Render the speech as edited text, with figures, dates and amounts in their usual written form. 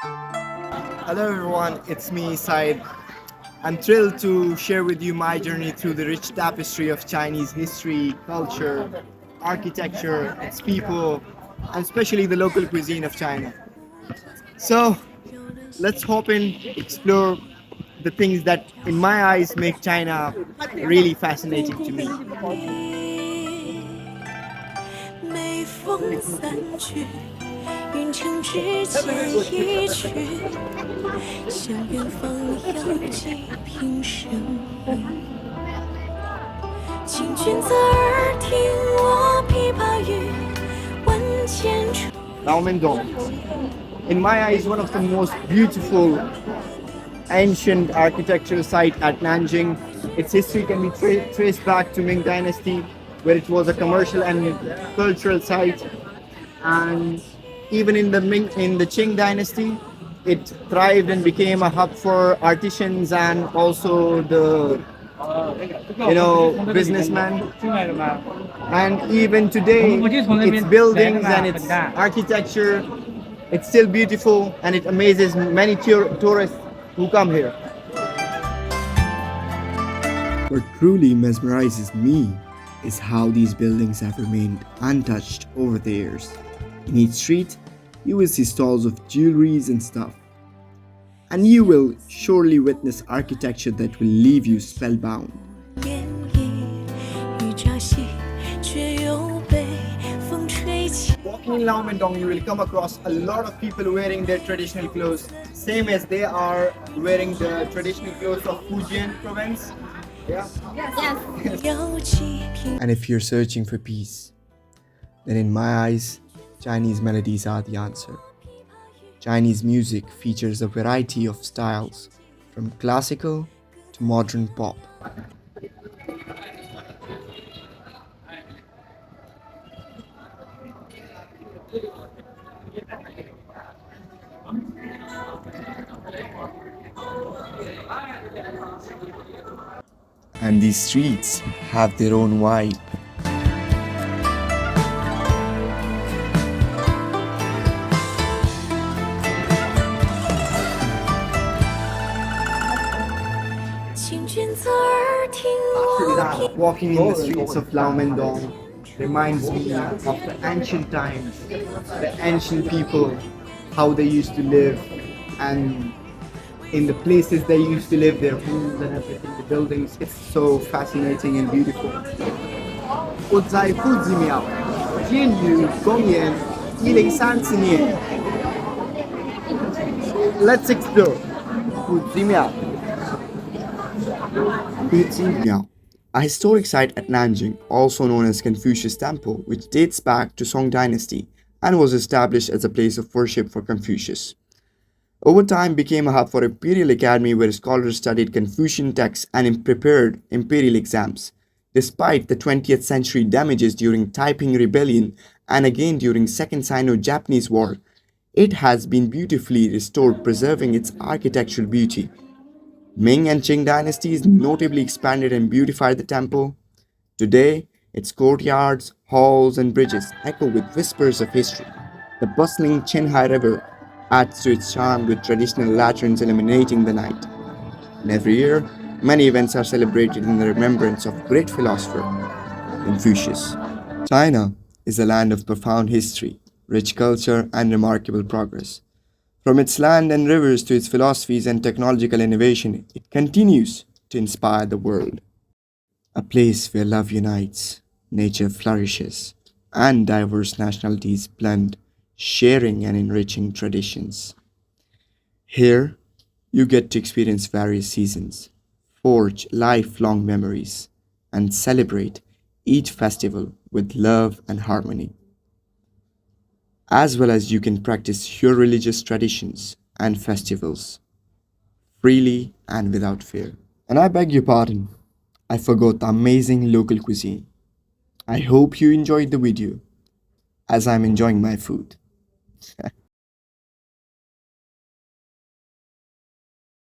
Hello everyone, it's me Said. I'm thrilled to share with you my journey through the rich tapestry of Chinese history, culture, architecture, its people, and especially the local cuisine of China. So let's hop in, explore the things that, in my eyes, make China really fascinating to me. 每逢散聚，云城之间一曲，向远方扬起平声。请君侧耳听我琵琶语，万千处。Laomendong, in my eyes, one of the most beautiful ancient architectural site at Nanjing. Its history can be traced back to Ming Dynasty, where it was a commercial and cultural site. And even in the Qing Dynasty, it thrived and became a hub for artisans and also the businessmen. And even today, its buildings and its architecture, it's still beautiful and it amazes many tourists who come here. What truly mesmerizes me is how these buildings have remained untouched over the years. In each street, you will see stalls of jewelries and stuff. And you will surely witness architecture that will leave you spellbound. 涟漪雨乍细，却又被风吹起。Walking in Laomendong, you will come across a lot of people wearing their traditional clothes, same as they are wearing the traditional clothes of Fujian province. Yeah. 摇起平 And if you're searching for peace, then in my eyes, Chinese melodies are the answer. Chinese music features a variety of styles, from classical to modern pop. And these streets have their own vibe. Walking in the streets of Laomendong reminds me of the ancient times, the ancient people, how they used to live, and in the places they used to live, their homes and everything, the buildings. It's so fascinating and beautiful. 我在附近庙建于公元1034年. Let's explore Fuji Miao, a historic site at Nanjing, also known as Confucius Temple, which dates back to Song Dynasty and was established as a place of worship for Confucius. Over time became a hub for imperial academy where scholars studied Confucian texts and prepared imperial exams. Despite the 20th century damages during Taiping Rebellion and again during Second Sino-Japanese War, it has been beautifully restored, preserving its architectural beauty. Ming and Qing dynasties notably expanded and beautified the temple. Today, its courtyards, halls, and bridges echo with whispers of history. The bustling Qinghai River adds to its charm with traditional lanterns illuminating the night. And every year, many events are celebrated in the remembrance of great philosopher Confucius. China is a land of profound history, rich culture, and remarkable progress. From its land and rivers to its philosophies and technological innovation, it continues to inspire the world. A place where love unites, nature flourishes, and diverse nationalities blend, sharing and enriching traditions. Here, you get to experience various seasons, forge lifelong memories, and celebrate each festival with love and harmony. As well as you can practice your religious traditions and festivals freely and without fear. And I beg your pardon, I forgot the amazing local cuisine. I hope you enjoyed the video as I'm enjoying my food.